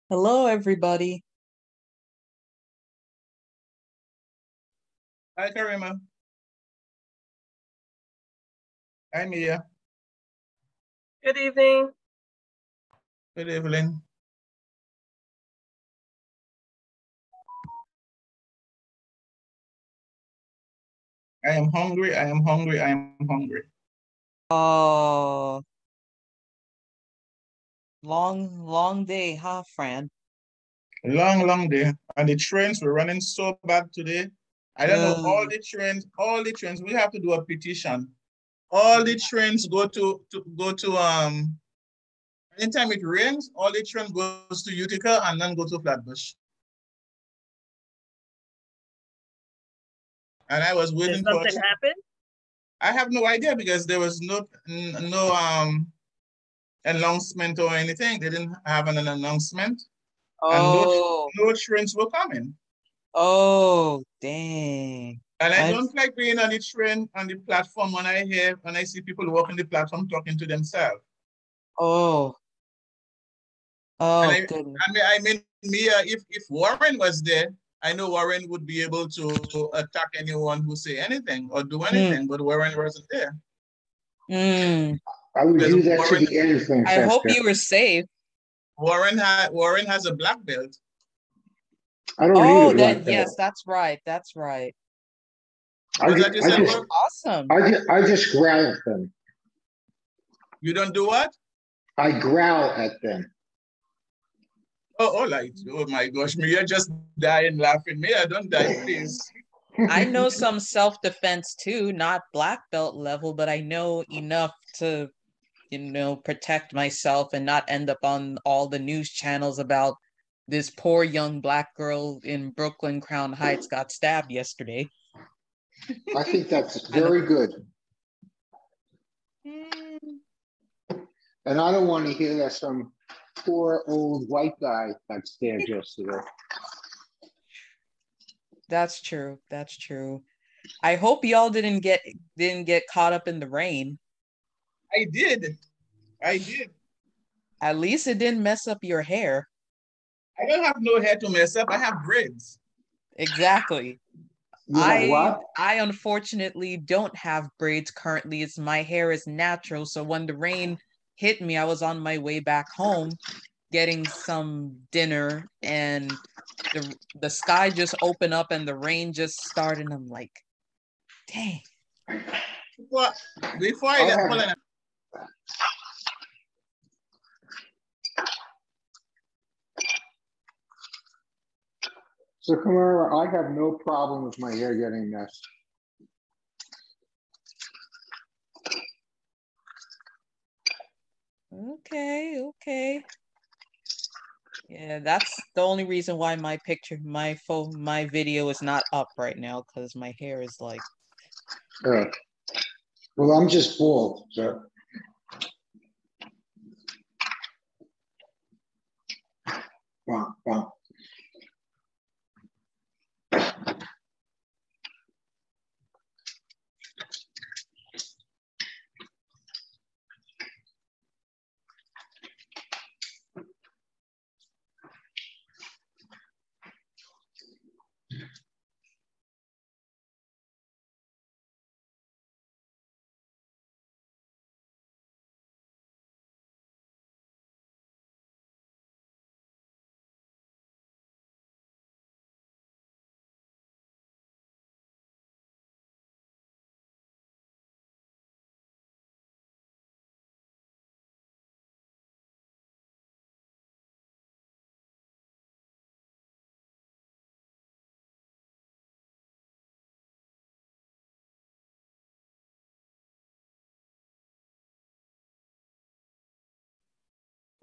Hello, everybody. Hi, Karima. Hi, Mia. Good evening. Good evening. I am hungry. I am hungry. I am hungry. Oh, long day, huh, Fran? Long, long day. And the trains were running so bad today. I don't know, Ugh. all the trains, we have to do a petition. All the trains anytime it rains, all the train goes to Utica and then go to Flatbush. And I was Did waiting for something happen? I have no idea because there was no announcement or anything. They didn't have an announcement, and Oh, no trains were coming. oh, dang. And I I, don't like being on the train on the platform when I see people walking the platform talking to themselves. oh, And oh, goodness. I mean, Mia, if Warren was there, I know Warren would be able to attack anyone who say anything or do Mm, anything, but Warren wasn't there mm. I would because do that to the end, I hope Francesca. you were safe. Warren has a black belt. I don't need a Oh, black yes, belt. that's right. That's right. I Was that just, you I said, just, Bob? Awesome. I just growl at them. You don't do what? I growl at them. Oh my gosh, Mia just dying laughing. Mia, don't die, please. I know some self-defense too, not black belt level, but I know enough to, protect myself and not end up on all the news channels about this poor young black girl in Brooklyn Crown Heights got stabbed yesterday. I think that's And very good. mm, And I don't want to hear that some poor old white guy got stabbed yesterday. that's true. That's true. I hope y'all didn't get caught up in the rain. I did. I did. At least it didn't mess up your hair. I don't have no hair to mess up. I have braids. Exactly. You have I what? I unfortunately don't have braids currently. It's my hair is natural, so when the rain hit me, I was on my way back home getting some dinner and the sky just opened up and the rain just started and I'm like, dang. Before, before I I left, hold have. on. So, Kamara, I have no problem with my hair getting messed. Okay, okay. Yeah, that's the only reason why my video is not up right now because my hair is like, Uh, well, I'm just bald, so. Wow, wow.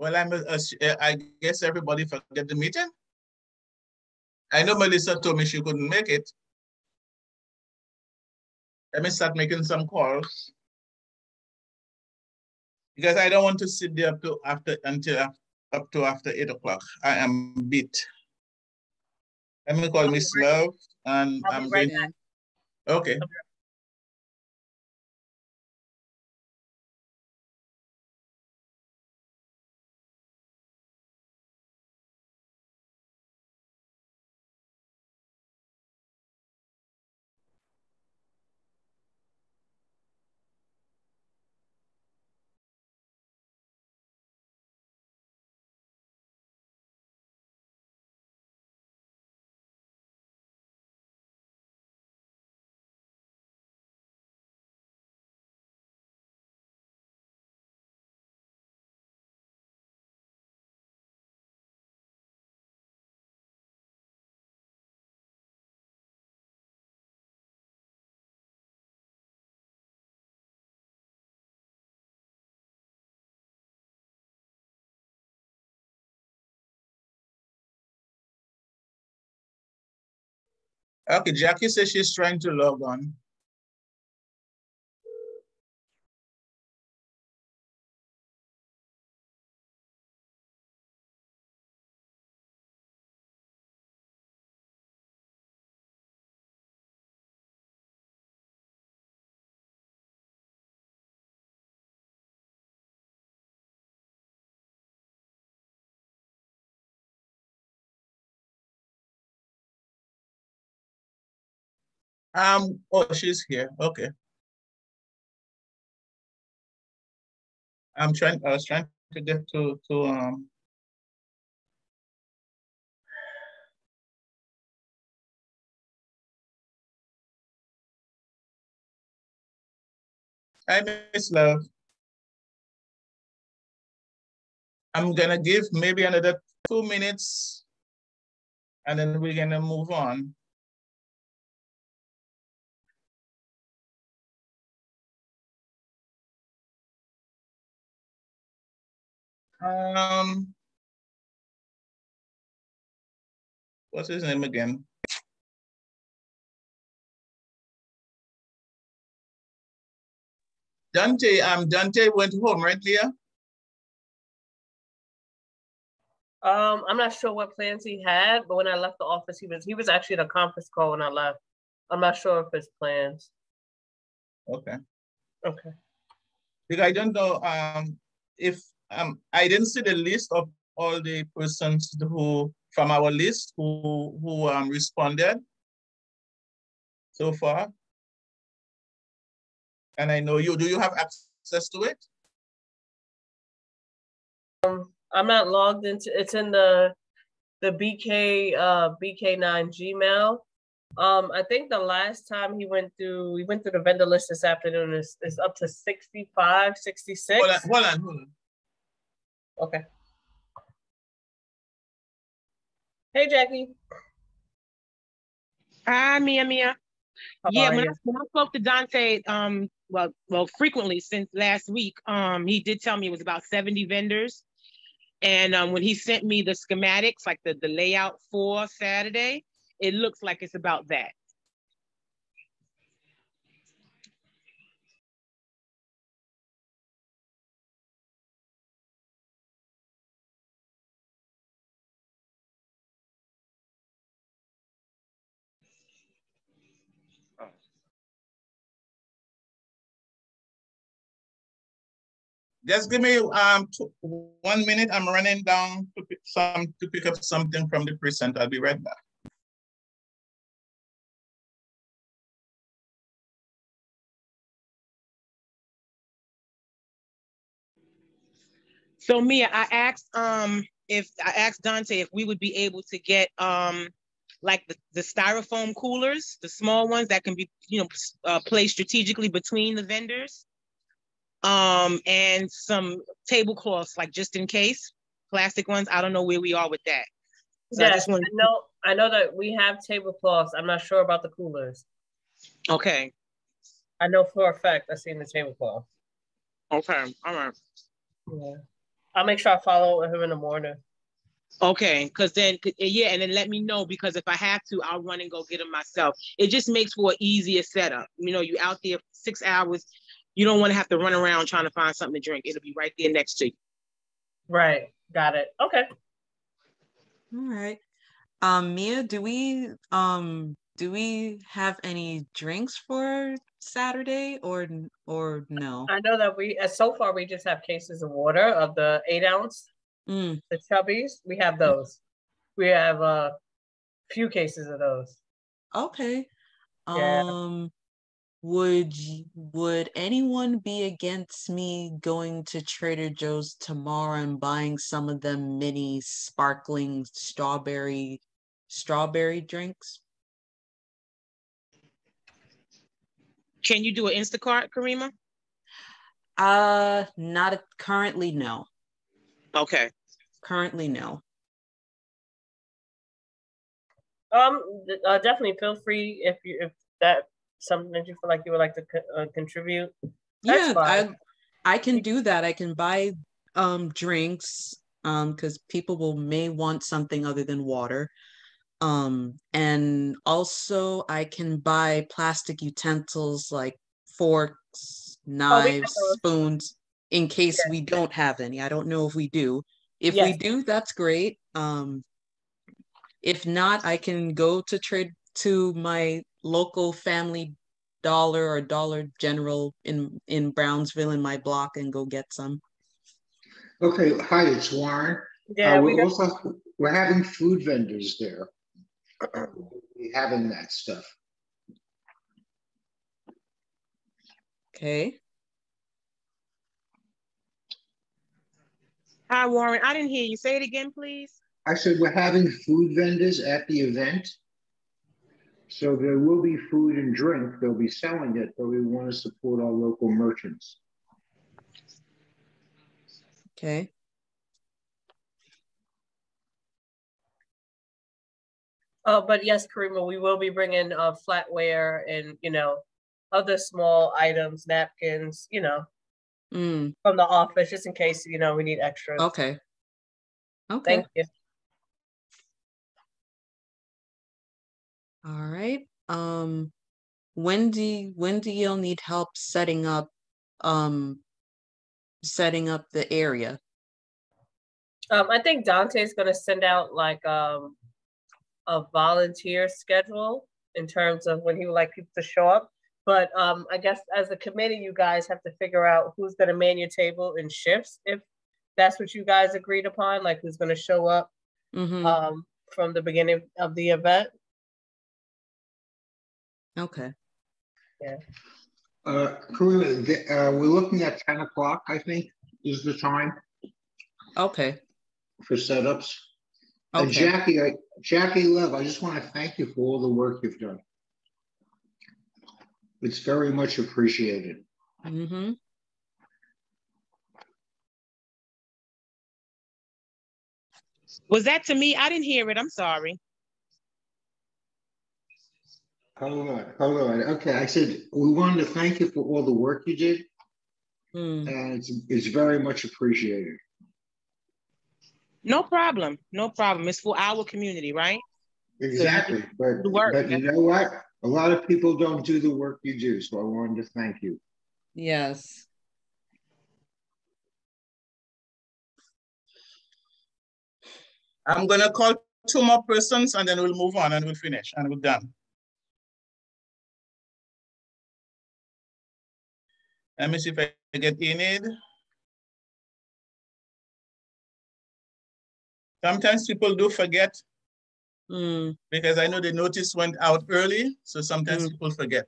Well, I guess everybody forget the meeting. I know Melissa told me she couldn't make it. Let me start making some calls because I don't want to sit there up to after 8 o'clock. I am beat. Let me call Miss Love and I'll be I'm right going. okay. Okay. back. Okay, Jackie says she's trying to log on. Oh, she's here. Okay. I was trying to get to Hi, Miss Love. I'm gonna give maybe another 2 minutes and then we're gonna move on. What's his name again? Dante, Dante went home, right, Leah? I'm not sure what plans he had, but when I left the office, he was actually at a conference call when I left. I'm not sure of his plans. Okay. Okay. Because I don't know if I didn't see the list of all the persons who from our list who responded so far. And I know you. Do you have access to it? I'm not logged into. It's in the BK9 Gmail. I think the last time we went through the vendor list this afternoon is up to 65, 66. Hold on. Okay. Hey, Jackie. Hi, Mia. Yeah, when I spoke to Dante, well, frequently since last week, he did tell me it was about 70 vendors. And when he sent me the schematics, like the layout for Saturday, it looks like it's about that. Just give me 1 minute. I'm running down to pick up something from the precinct. I'll be right back. So Mia, I asked Dante if we would be able to get like the styrofoam coolers, the small ones that can be placed strategically between the vendors, and some tablecloths, like just in case, plastic ones. I don't know where we are with that. So yes, I know that we have tablecloths. I'm not sure about the coolers. Okay. I know for a fact I've seen the tablecloth. Okay. All right. Yeah. I'll make sure I follow him in the morning. Okay, because then, and then let me know, because if I have to, I'll run and go get them myself. It just makes for an easier setup. You out there 6 hours, you don't want to have to run around trying to find something to drink. It'll be right there next to you. Right, got it. Okay. All right. Mia, do we have any drinks for Saturday or no? I know that so far we just have cases of water of the 8 ounce. The chubbies, we have those. We have a few cases of those. Okay. Yeah. Would anyone be against me going to Trader Joe's tomorrow and buying some of them mini sparkling strawberry drinks? Can you do an Instacart, Karima? Not currently, no. Okay. Currently, no. Definitely feel free if that's something that you feel like you would like to contribute. That's fine. I can do that. I can buy drinks because people may want something other than water. And also I can buy plastic utensils like forks, knives, spoons, in case we don't have any. I don't know if we do. If we do, that's great. If not, I can go to my local Family Dollar or Dollar General in Brownsville in my block and go get some. Okay, hi, it's Warren. Yeah, we're having food vendors there. We're having that stuff. Okay. Hi, Warren. I didn't hear you. Say it again, please. I said we're having food vendors at the event. So there will be food and drink. They'll be selling it, but we want to support our local merchants. Okay. But yes, Karima, we will be bringing flatware and, other small items, napkins, from the office, just in case, we need extras. Okay. Okay. Thank you. All right. When do y'all need help setting up the area? I think Dante's gonna send out like a volunteer schedule in terms of when he would like people to show up. But I guess as a committee, you guys have to figure out who's gonna man your table in shifts, if that's what you guys agreed upon, like who's gonna show up from the beginning of the event. Okay. Yeah. We're looking at 10 o'clock, I think, is the time. Okay. For setups. Okay. And Jackie Love, I just want to thank you for all the work you've done. It's very much appreciated. Was that to me? I didn't hear it. I'm sorry. Hold on. Okay, I said we wanted to thank you for all the work you did, and it's very much appreciated. No problem. No problem. It's for our community, right? Exactly. So but you know what? A lot of people don't do the work you do, so I wanted to thank you. Yes. I'm gonna call 2 more persons and then we'll move on and we'll finish and we're done. Let me see if I get Enid. Sometimes people do forget because I know the notice went out early, so sometimes people forget.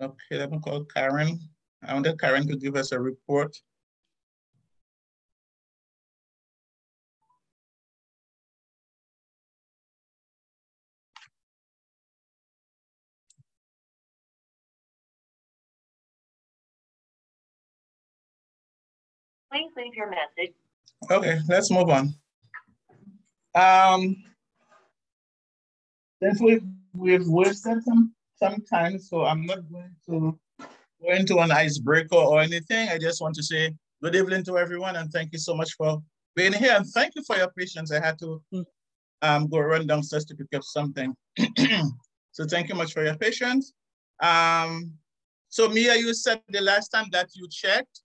Okay, let me call Karen. I wanted Karen to give us a report. Please leave your message. Okay, let's move on. Since we've wasted some time, so I'm not going to go into an icebreaker or anything. I just want to say good evening to everyone and thank you so much for being here and thank you for your patience. I had to go run downstairs to pick up something. So thank you much for your patience. So Mia, you said the last time that you checked,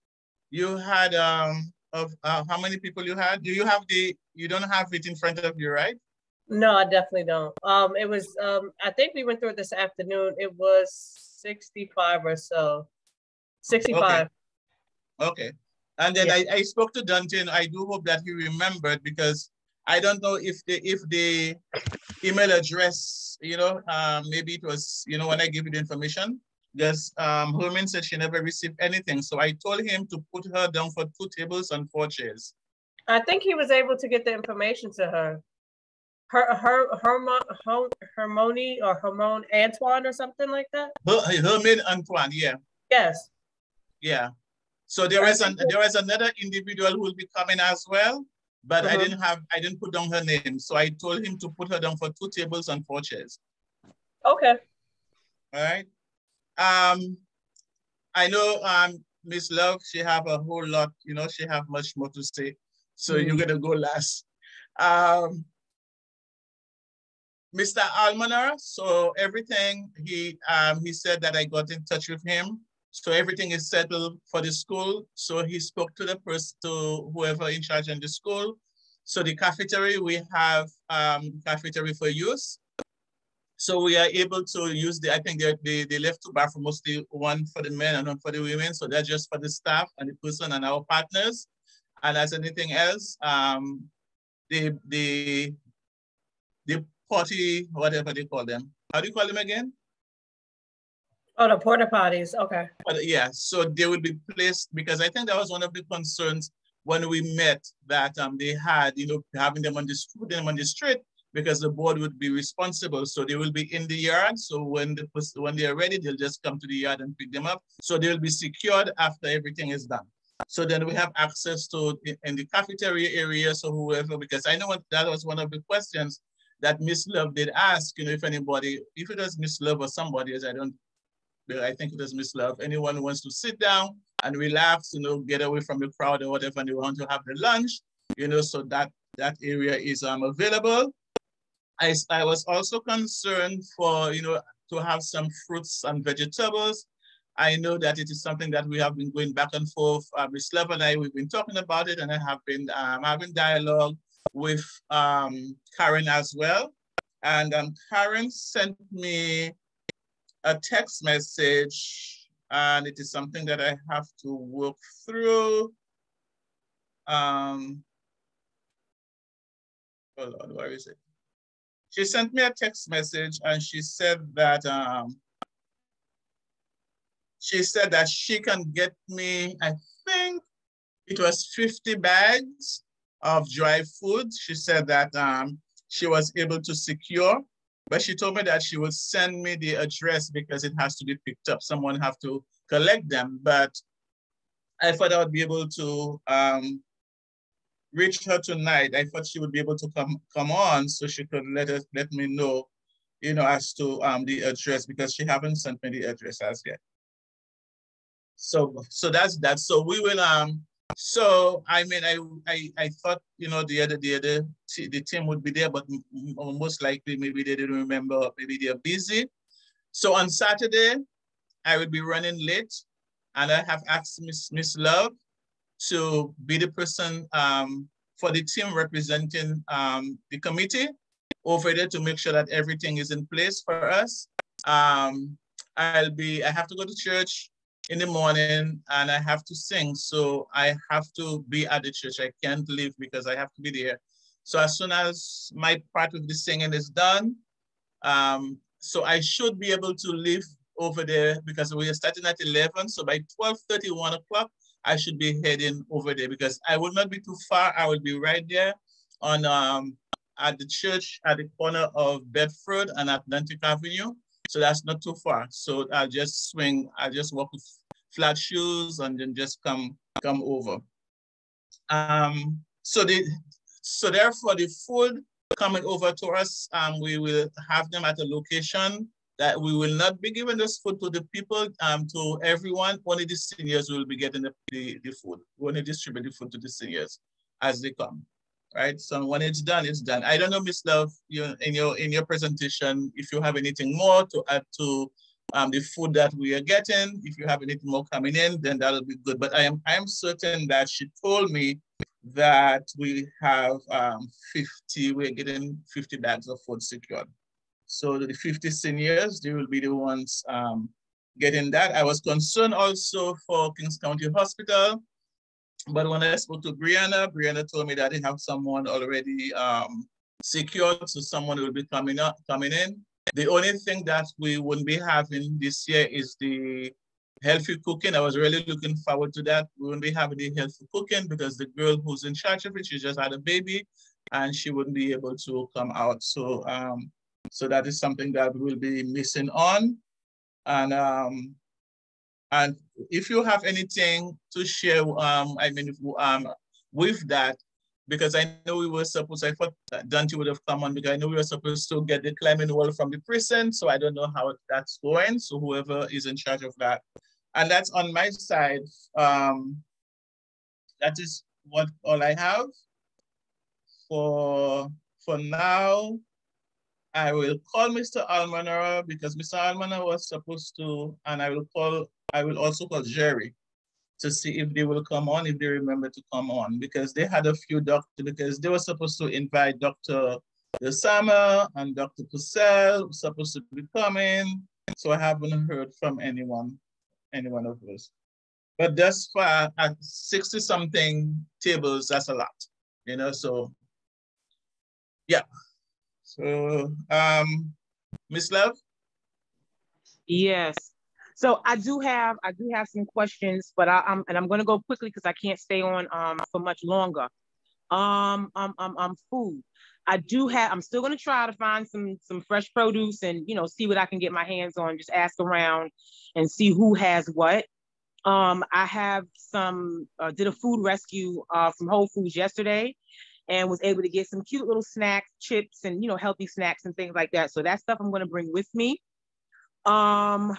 you had how many people you had? Do you have you don't have it in front of you, right? No, I definitely don't. It was, I think we went through it this afternoon. It was 65 or so. 65. Okay. And then I spoke to Dante and I do hope that he remembered because I don't know if the email address, maybe it was, when I give you the information, because Herman said she never received anything. So I told him to put her down for 2 tables and 4 chairs. I think he was able to get the information to her. Hermione or Hermone Antoine or something like that. Hermine Antoine, yeah. Yes. Yeah. So there is another individual who will be coming as well, but I didn't put down her name. So I told him to put her down for 2 tables and 4 chairs. Okay. All right. I know Miss Love, she have a whole lot, you know, she have much more to say. So you're gonna go last. Mr. Almanar, so everything, he said that I got in touch with him. So everything is settled for the school. So he spoke to the person, to whoever in charge in the school. So the cafeteria, we have cafeteria for use. So we are able to use I think they left 2 bathrooms, mostly one for the men and one for the women. So that's just for the staff and the person and our partners. And as anything else, the potty, whatever they call them. How do you call them again? Oh, the porta potties, okay. But yeah, so they will be placed, because I think that was one of the concerns when we met, that they had, you know, having them on the street, because the board would be responsible. So they will be in the yard. So when they are ready, they'll just come to the yard and pick them up. So they'll be secured after everything is done. So then we have access to in the cafeteria area. So whoever, because I know that was one of the questions that Miss Love did ask, you know, if it was Miss Love or somebody else, I think it was Miss Love, anyone who wants to sit down and relax, you know, get away from the crowd or whatever, and they want to have the lunch, you know, so that area is available. I was also concerned for, you know, to have some fruits and vegetables. I know that it is something that we have been going back and forth. Ms. Love and I, we've been talking about it, and I have been having dialogue with Karen as well. And Karen sent me a text message, and it is something that I have to work through. Hold on, where is it? She sent me a text message, and she said that she can get me, I think it was 50 bags of dry food. She said that she was able to secure, but she told me that she would send me the address because it has to be picked up. Someone have to collect them, but I thought I would be able to reach her tonight. I thought she would be able to come on so she could let me know, you know, as to the address, because she haven't sent me the address as yet. So that's that. So we will so I mean I thought, you know, the team would be there, but most likely maybe they didn't remember, maybe they're busy. So on Saturday I will be running late, and I have asked Miss Love to be the person for the team representing the committee over there to make sure that everything is in place for us. I have to go to church in the morning, and I have to sing. So I have to be at the church. I can't leave because I have to be there. So as soon as my part of the singing is done, so I should be able to leave over there, because we are starting at 11. So by 12:30, 1 o'clock, I should be heading over there, because I will not be too far. I will be right there on at the church at the corner of Bedford and Atlantic Avenue. So that's not too far. So I'll just walk with flat shoes and then just come over. So therefore the food coming over to us, we will have them at a location that we will not be giving this food to the people, to everyone. Only the seniors will be getting the food. We only distribute the food to the seniors as they come. Right. So when it's done, it's done. I don't know, Ms. Love, in your presentation, if you have anything more to add to the food that we are getting. If you have anything more coming in, then that'll be good. But I am certain that she told me that we have 50. We're getting 50 bags of food secured. So the 50 seniors, they will be the ones getting that. I was concerned also for Kings County Hospital. But when I spoke to Brianna told me that they have someone already secured, so someone will be coming in. The only thing that we wouldn't be having this year is the healthy cooking. I was really looking forward to that. We won't be having the healthy cooking because the girl who's in charge of it, she just had a baby and she wouldn't be able to come out. So so that is something that we'll be missing on. And if you have anything to share, with that, because I know we were supposed, I thought that Dante would have come on because I know we were supposed to get the climbing wall from the prison. So I don't know how that's going. So whoever is in charge of that. And that's on my side. That is all I have for now. I will call Mr. Almanara because Mr. Almanara was supposed to, and I will also call Jerry to see if they will come on, if they remember to come on, because they had a few doctors, because they were supposed to invite Dr. Osama and Dr. Purcell supposed to be coming. So I haven't heard from any one of those. But thus far, at 60 something tables, that's a lot, so yeah. So, Ms. Love? Yes. So I do have some questions, but I'm going to go quickly because I can't stay on for much longer. Food. I'm still going to try to find some fresh produce and see what I can get my hands on. Just ask around and see who has what. I have did a food rescue from Whole Foods yesterday, and was able to get some cute little snacks, chips, and healthy snacks and things like that. So that stuff I'm going to bring with me. And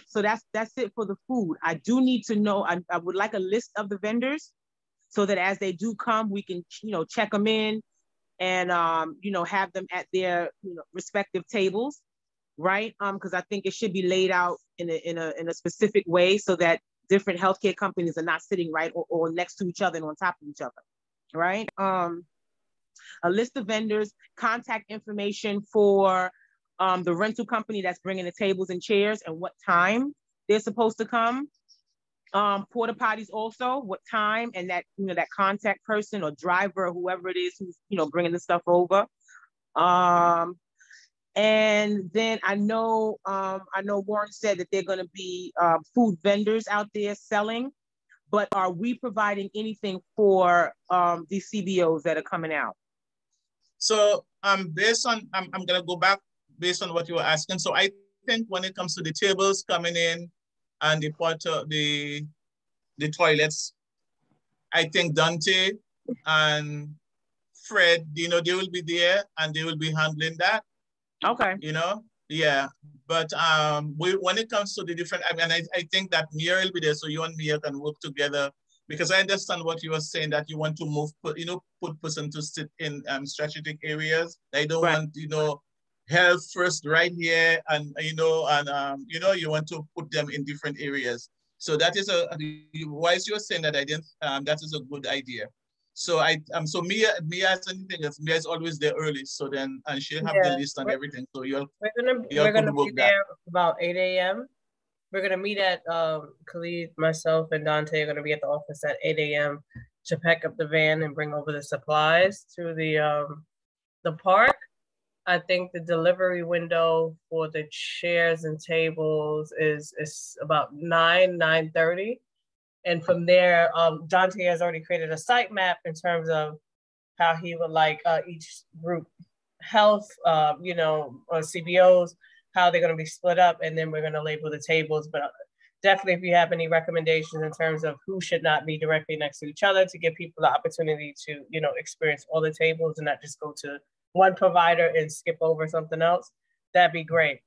so that's it for the food. I do need to know, I would like a list of the vendors so that as they do come, we can, check them in and, have them at their, respective tables, right? Because I think it should be laid out in a specific way so that different healthcare companies are not sitting right or next to each other and on top of each other, right? A list of vendors, contact information for the rental company that's bringing the tables and chairs and what time they're supposed to come. Porta potties also, what time, and that, that contact person or driver or whoever it is who's, bringing the stuff over. And then I know Warren said that they're going to be food vendors out there selling, but are we providing anything for these CBOs that are coming out? So based on, I'm going to go back based on what you were asking. So I think when it comes to the tables coming in and the toilets, I think Dante and Fred, they will be there and they will be handling that. Okay. Yeah. But when it comes to the different, I think that Mia will be there, so you and Mia can work together, because I understand what you were saying, that you want to move, put person to sit in strategic areas. I don't want, health first right here, and you want to put them in different areas. So that is why you're saying that, I didn't. That is a good idea. So so Mia has anything else? Mia is always there early, so then, and she'll have the list and everything. So we're gonna be there about 8 a.m. We're gonna meet at Khalid, myself, and Dante are gonna be at the office at 8 a.m. to pack up the van and bring over the supplies to the park. I think the delivery window for the chairs and tables is about 9:30. And from there, Dante has already created a site map in terms of how he would like each group health, CBOs, how they're going to be split up. And then we're going to label the tables. But definitely, if you have any recommendations in terms of who should not be directly next to each other, to give people the opportunity to, experience all the tables and not just go to one provider and skip over something else, that'd be great.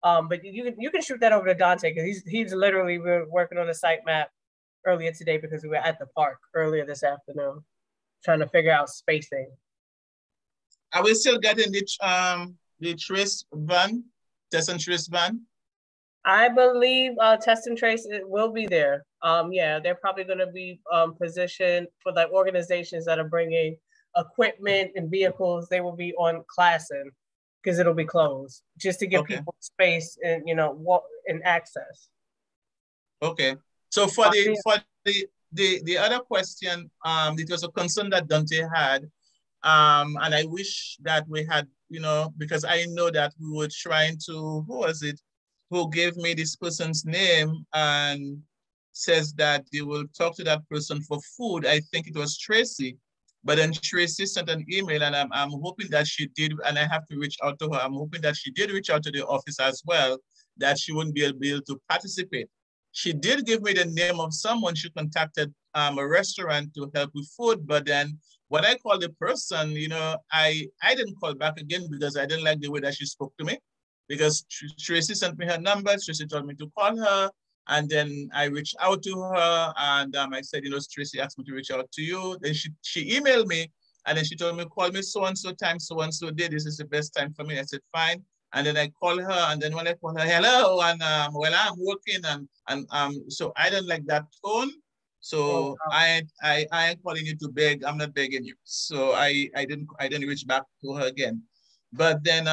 But you can shoot that over to Dante, because he's literally been working on the site map earlier today, because we were at the park earlier this afternoon trying to figure out spacing. Are we still getting the trace van, test and trace van? I believe test and trace will be there. Yeah, they're probably going to be positioned for the organizations that are bringing equipment and vehicles. They will be on Classen because it'll be closed, just to give people space and walk and access. Okay. So for the other question, it was a concern that Dante had, and I wish that we had, because I know that we were trying to, who was it? who gave me this person's name and says that they will talk to that person for food. I think it was Tracy, but then Tracy sent an email, and I'm hoping that she did, and I have to reach out to her. I'm hoping that she did reach out to the office as well, that she wouldn't be able to participate. She did give me the name of someone. She contacted a restaurant to help with food, but then when I called the person, you know, I didn't call back again because I didn't like the way that she spoke to me, because Tracy sent me her number. Tracy told me to call her. And then I reached out to her, and I said, you know, Tracy asked me to reach out to you. Then she emailed me, and then she told me, call me so-and-so time, so-and-so day. This is the best time for me. I said, fine. And then I called her, and then when I called her, hello, and well, I'm working, and so I didn't like that tone. So I ain't calling you to beg. I'm not begging you. So I didn't reach back to her again. But then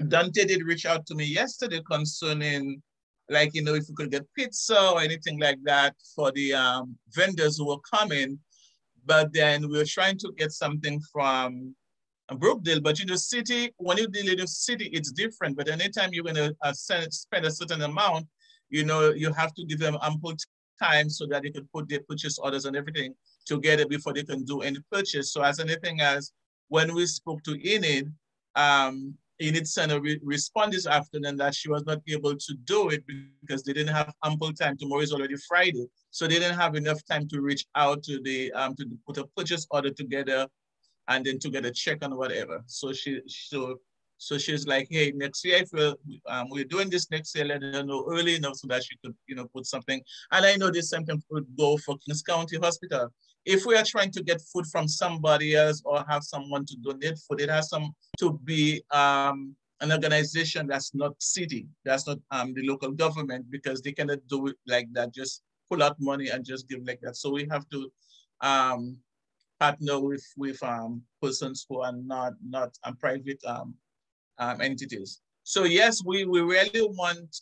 Dante did reach out to me yesterday concerning, like, you know, if we could get pizza or anything like that for the vendors who were coming. But then we were trying to get something from Brookdale. But, you know, city, when you deal in the city, it's different. But anytime you're going to spend a certain amount, you know, you have to give them ample time so that they can put their purchase orders and everything together before they can do any purchase. So as anything as when we spoke to Enid, Enid sent a response this afternoon that she was not able to do it because they didn't have ample time. Tomorrow is already Friday. So they didn't have enough time to reach out to the, to put a purchase order together and then to get a check on whatever. So she's like, hey, next year, if we're doing this next year, let her know early enough so that she could, you know, put something. And I know this something could go for Kings County Hospital. If we are trying to get food from somebody else or have someone to donate food, it has to be an organization that's not city, that's not the local government, because they cannot do it like that, just pull out money and just give like that. So we have to partner with persons who are not private entities. So yes, we really want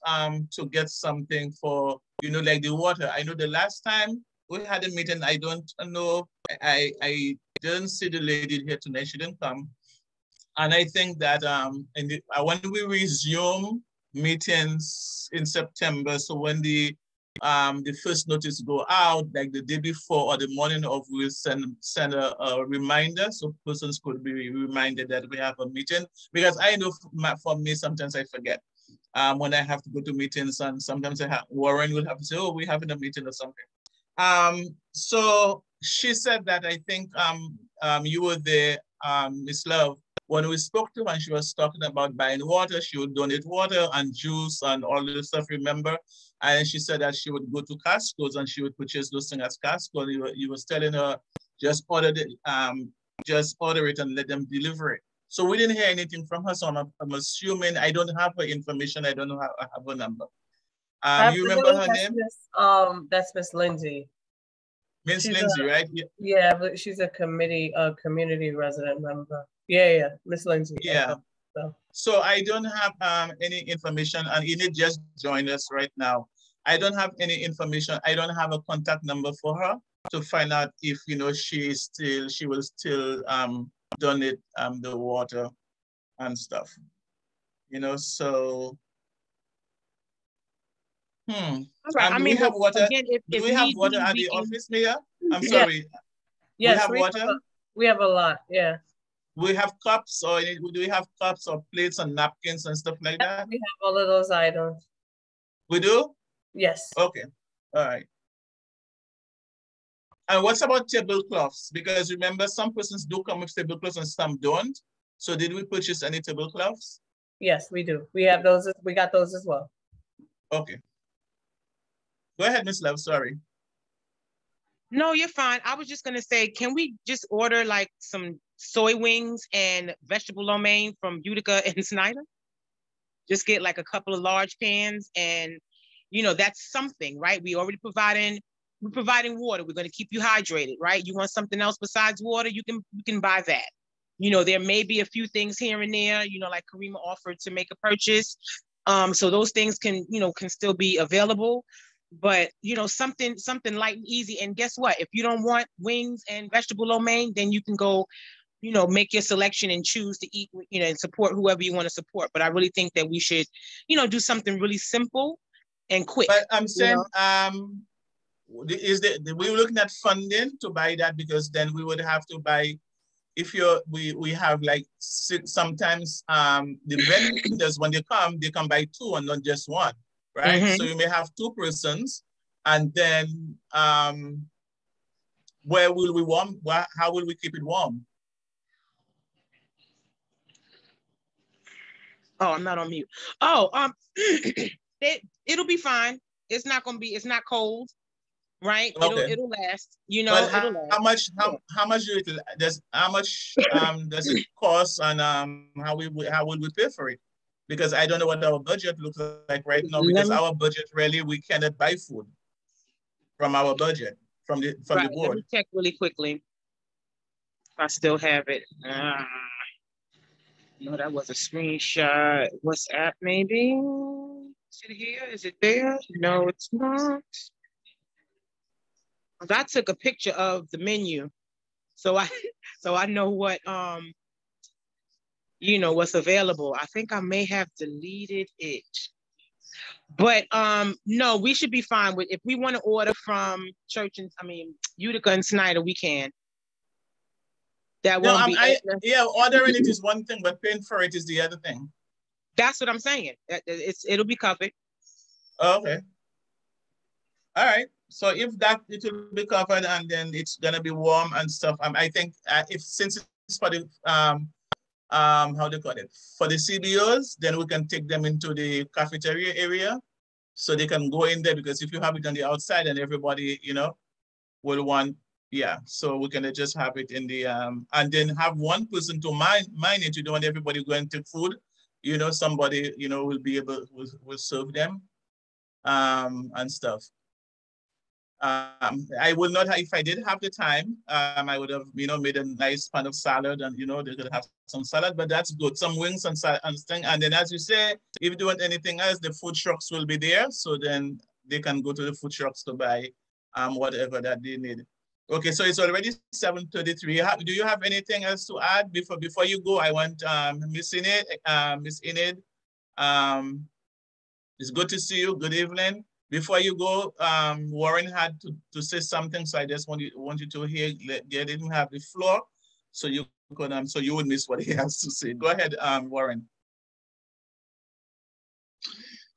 to get something for, you know, like the water. I know the last time we had a meeting, I don't know, I didn't see the lady here tonight, she didn't come. And I think that when we resume meetings in September, so when the first notice go out, like the day before or the morning of, we'll send a reminder so persons could be reminded that we have a meeting. Because I know for me, sometimes I forget when I have to go to meetings, and sometimes Warren will have to say, oh, we're having a meeting or something. So she said that, I think you were there, Miss Love, when we spoke to her and she was talking about buying water. She would donate water and juice and all this stuff, remember? And she said that she would go to Costco's and she would purchase those things at Costco. You was telling her, just order it and let them deliver it. So we didn't hear anything from her, so I'm assuming, I don't have her information, I don't know how I have her number. You remember her name? That's Miss Lindsay. Miss Lindsay, right? Yeah, but she's a community resident member. Yeah, Miss Lindsay. Yeah. So I don't have any information, and Enid just joined us right now. I don't have any information. I don't have a contact number for her to find out if, you know, she will still donate the water and stuff. You know, so. Right. Do we have water? Do we have water at the office, Mia? I'm sorry. Yes, we have water. We have a lot. Yeah. We have cups, or do we have cups or plates and napkins and stuff like that? We have all of those items. We do? Yes. Okay. All right. And what's about tablecloths? Because remember, some persons do come with tablecloths and some don't. So did we purchase any tablecloths? Yes, we do. We have those. We got those as well. Okay. Go ahead, Miss Love, sorry. No, you're fine. I was just gonna say, can we just order like some soy wings and vegetable lo mein from Utica and Snyder? Just get like a couple of large pans, and you know, that's something, right? We're providing water. We're gonna keep you hydrated, right? You want something else besides water, you can buy that. You know, there may be a few things here and there, you know, like Karima offered to make a purchase. So those things can still be available. But, you know, something light and easy. And guess what? If you don't want wings and vegetable lo mein, then you can go, you know, make your selection and choose to eat, you know, and support whoever you want to support. But I really think that we should, you know, do something really simple and quick. But I'm saying, you know? we're looking at funding to buy that, because then we would have to buy, if we have like sometimes the vendors, when they come by two and not just one, right? Mm-hmm. So you may have two persons, and then where will we warm? How will we keep it warm? Oh, I'm not on mute. Oh, it'll be fine. It's not cold, right? Okay. It'll last. You know, But it'll last. how much does it cost, and how will we pay for it? Because I don't know what our budget looks like right now, because our budget really, we cannot buy food from our budget, from the board. Let me check really quickly. I still have it. No, that was a screenshot. WhatsApp, maybe? Is it here? Is it there? No, it's not. I took a picture of the menu, so I know what you know, what's available. I think I may have deleted it, but no, we should be fine with, if we want to order from Utica and Snyder, we can. That won't be. Ordering it is one thing, but paying for it is the other thing. That's what I'm saying. It'll be covered. Okay. All right. So if that, it will be covered, and then it's gonna be warm and stuff. I think since it's for the how do you call it, for the CBOs, then we can take them into the cafeteria area, so they can go in there, because if you have it on the outside, and everybody, you know, will want. Yeah, so we can just have it in the and then have one person to mine it. You don't want everybody going to food. You know, somebody, you know, will be able will serve them and stuff. I will not have, if I did have the time, I would have, you know, made a nice pan of salad, and, you know, they could have some salad, but that's good. Some wings and salad and thing. And then, as you say, if you don't want anything else, the food trucks will be there. So then they can go to the food trucks to buy whatever that they need. Okay, so it's already 7:33. Do you have anything else to add before you go? I want Miss Enid. Miss Enid, it's good to see you. Good evening. Before you go, Warren had to say something, so I just want you to hear. Get him have the floor, so you could so you would miss what he has to say. Go ahead, Warren.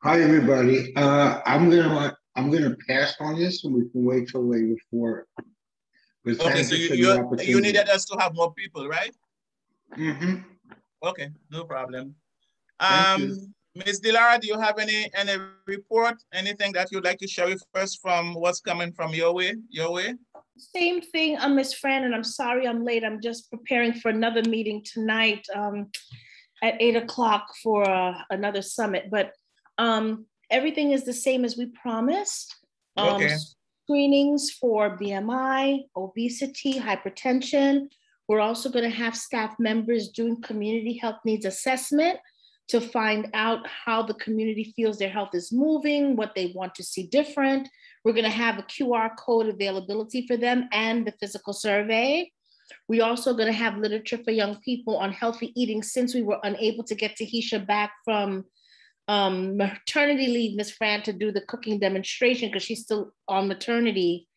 Hi everybody. I'm gonna pass on this, and we can wait till later for it. Okay, so you needed us to have more people, right? Mm-hmm. Okay, no problem. Ms. Dilara, do you have any report, anything that you'd like to share with us from what's coming from your way? Same thing, Ms. Fran, and I'm sorry I'm late. I'm just preparing for another meeting tonight at 8 o'clock for another summit, but everything is the same as we promised. Okay. Screenings for BMI, obesity, hypertension. We're also going to have staff members doing community health needs assessment to find out how the community feels their health is moving, what they want to see different. We're going to have a QR code availability for them and the physical survey. We're also going to have literature for young people on healthy eating, since we were unable to get Tahisha back from maternity leave, Ms. Fran, to do the cooking demonstration because she's still on maternity.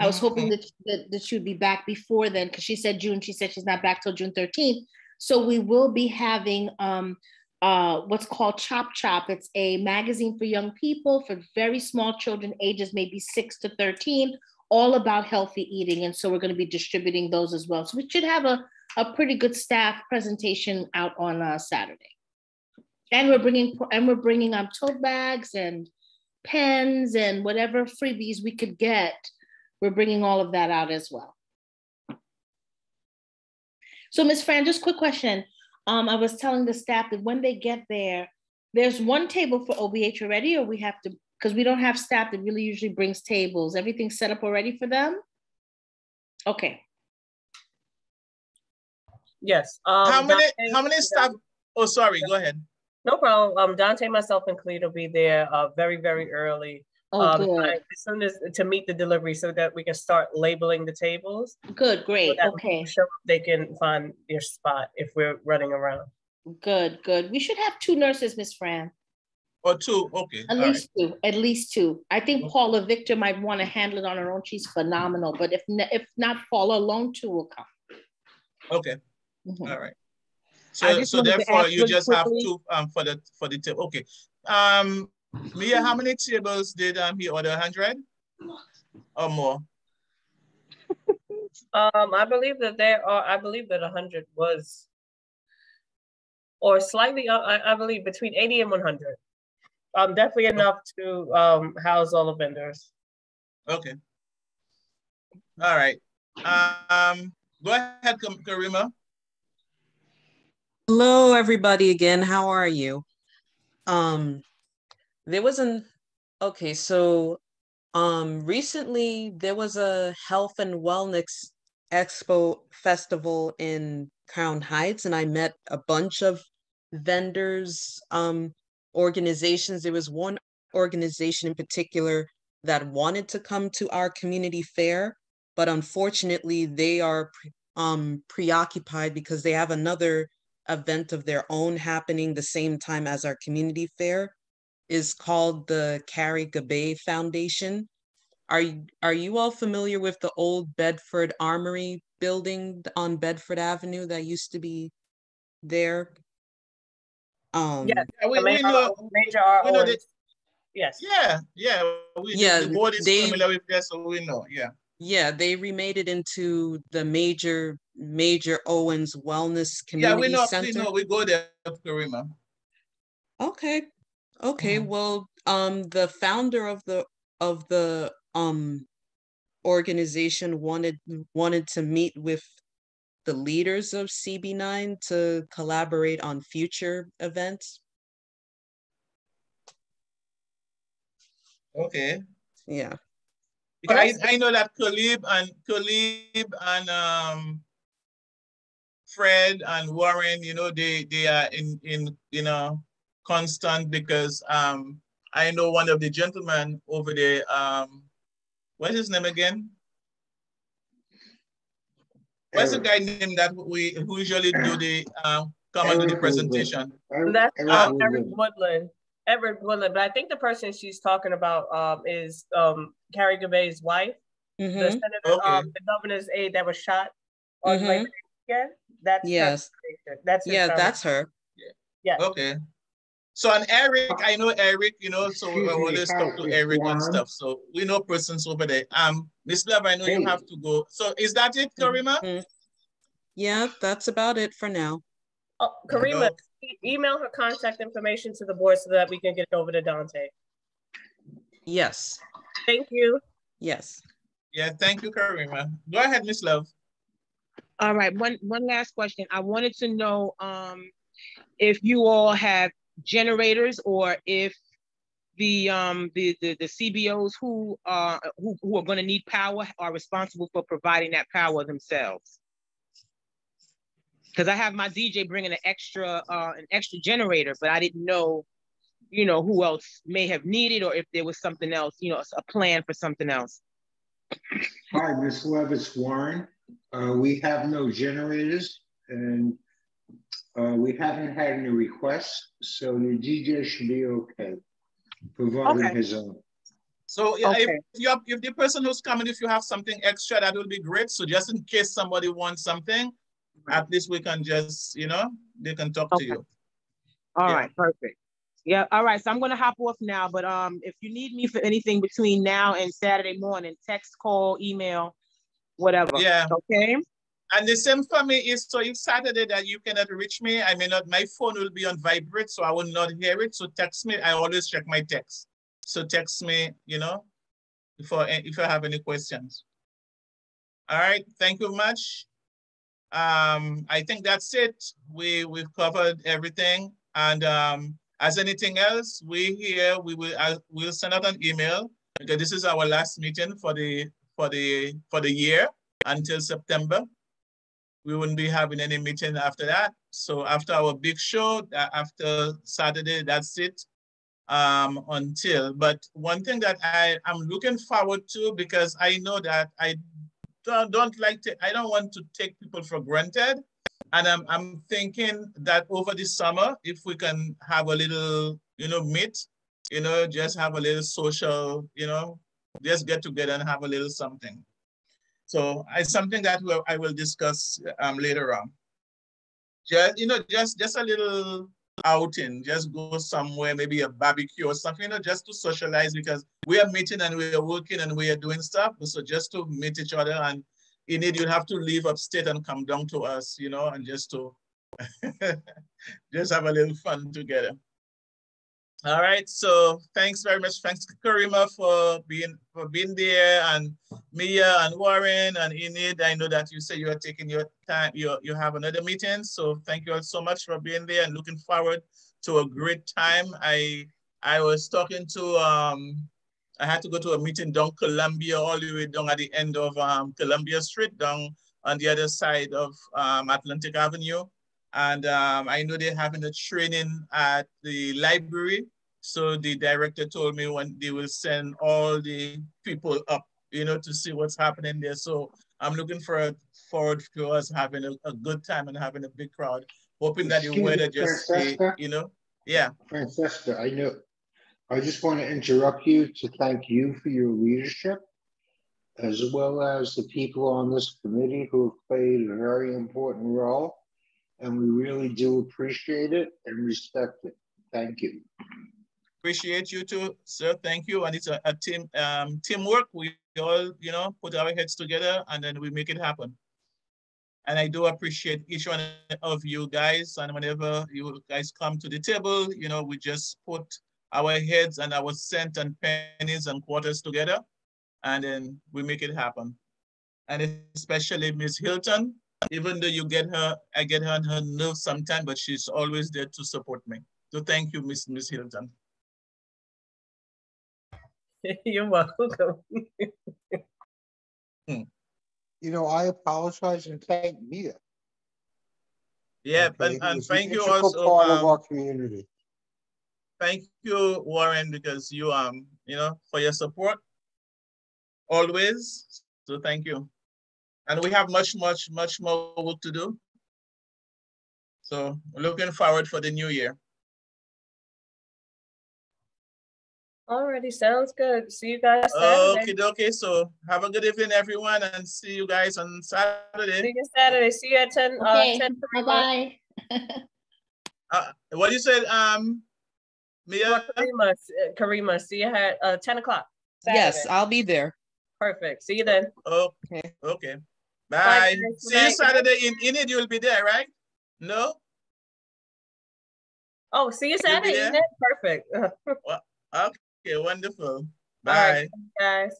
I was hoping that she would be back before then, because she said June. She said she's not back till June 13th. So we will be having what's called Chop Chop. It's a magazine for young people, for very small children, ages maybe 6 to 13, all about healthy eating. And so we're going to be distributing those as well. So we should have a pretty good staff presentation out on Saturday. And we're bringing tote bags and pens and whatever freebies we could get. We're bringing all of that out as well. So Ms. Fran, just quick question. I was telling the staff that when they get there, there's one table for OBH already, or we have to, because we don't have staff that really usually brings tables. Everything's set up already for them? Okay. Yes. How many staff? Oh, sorry, go ahead. No problem. Dante, myself, and Khalid will be there very, very early. Oh, good. as soon as to meet the delivery so that we can start labeling the tables. Good, great. So Okay. show up, they can find their spot if we're running around. Good, good. We should have 2 nurses, Miss Fran. Or 2, okay. At least 2, at least 2. I think Paula Victor might want to handle it on her own. She's phenomenal. But if not Paula alone, 2 will come. Okay. Mhm. All right. So therefore you just have 2 for the table. Okay. Mia, how many tables did he order? 100 or more? I believe that I believe that 100 was, or slightly, I believe between 80 and 100. Definitely enough to house all the vendors. Okay. All right. Go ahead, Karima. Hello, everybody again. How are you? There was recently there was a health and wellness expo festival in Crown Heights, and I met a bunch of vendors, organizations. There was one organization in particular that wanted to come to our community fair, but unfortunately they are preoccupied because they have another event of their own happening the same time as our community fair. Is called the Carrie Gabay Foundation. Are you all familiar with the old Bedford Armory building on Bedford Avenue that used to be there? Yeah, we know. Major we know that. Yes. Yeah. The board is familiar with that, so we know. Yeah. Yeah, they remade it into the Major Owens Wellness Community Center. We know. We go there, Karima. Okay. Well, the founder of the organization wanted to meet with the leaders of CB9 to collaborate on future events. Okay. Yeah. Because I know that Khalib and Fred and Warren, they are in constant, because I know one of the gentlemen over there, what's his name again? What's the guy name that who usually do the come and do the presentation? That's Eric Woodland. Everett Woodland, but I think the person she's talking about is Carrie Gabay's wife, the senator, the governor's aide that was shot on Labor Day weekend. That's her. Yeah. Okay. So and Eric, I know Eric, so we always talk to Eric and stuff. So we know persons over there. Miss Love, I know you have to go. So is that it, Karima? Yeah, that's about it for now. Oh, Karima, email her contact information to the board so that we can get it over to Dante. Yes. Thank you. Yes. Yeah, thank you, Karima. Go ahead, Miss Love. All right, one last question. I wanted to know if you all have generators, or if the CBOs who are going to need power are responsible for providing that power themselves. Because I have my DJ bringing an extra generator, but I didn't know, who else may have needed, or if there was something else, a plan for something else. Hi, Ms. Levis Warren. We have no generators, and we haven't had any requests, so the DJ should be okay, providing his own. So if the person who's coming, if you have something extra, that would be great. So just in case somebody wants something, at least we can just, they can talk to you. All right, perfect. Yeah, all right, so I'm gonna hop off now, but if you need me for anything between now and Saturday morning, text, call, email, whatever. Yeah. Okay. And the same for me is, so if Saturday that you cannot reach me, my phone will be on vibrate, so I will not hear it. So text me. I always check my text. So text me, if I have any questions. All right, thank you much. I think that's it. We've covered everything. And as anything else, we'll send out an email, because this is our last meeting for the year until September. We wouldn't be having any meeting after that. So after our big show, after Saturday, that's it. until. But one thing that I'm looking forward to, because I know that I don't want to take people for granted. And I'm thinking that over the summer, if we can have a little, meet, just have a little social, just get together and have a little something. So it's something that I will discuss later on. Just a little outing, just go somewhere, maybe a barbecue or something, just to socialize, because we are meeting and we are working and we are doing stuff. So just to meet each other, and in it, you have to leave upstate and come down to us, and just to just have a little fun together. All right, so thanks very much. Thanks, Karima, for being there, and Mia and Warren and Enid. I know that you say you are taking your time, you have another meeting. So thank you all so much for being there, and looking forward to a great time. I was talking to I had to go to a meeting down Columbia, all the way down at the end of Columbia Street, down on the other side of Atlantic Avenue. And I know they're having a training at the library. So the director told me when they will send all the people up, to see what's happening there. So I'm looking forward to us having a good time and having a big crowd. Hoping that the weather just stay, yeah. Francesca, I just want to interrupt you to thank you for your leadership, as well as the people on this committee who have played a very important role. And we really do appreciate it and respect it. Thank you. Appreciate you too, sir. Thank you. And it's a team teamwork. We all, put our heads together and then we make it happen. And I do appreciate each one of you guys. And whenever you guys come to the table, we just put our heads and our cent and pennies and quarters together, and then we make it happen. And especially Ms. Hilton, even though I get her on her nerves sometimes, but she's always there to support me. So thank you, Miss Hilton. You're welcome. I apologize and thank Mia. Yeah, okay. and thank you also part of our community. Thank you, Warren, because you for your support always. So thank you. And we have much more work to do. So looking forward for the new year. Alrighty, sounds good. See you guys Saturday. Okay. So have a good evening, everyone, and see you guys on Saturday. See you Saturday. See you at 10. Okay. 10 bye. What you said, Mia? Karima, see you at 10 o'clock. Yes, I'll be there. Perfect. See you then. Okay. Bye. See you Saturday in it. You'll be there, right? No? Oh, see you Saturday. Perfect. Okay, wonderful. Bye. All right, guys.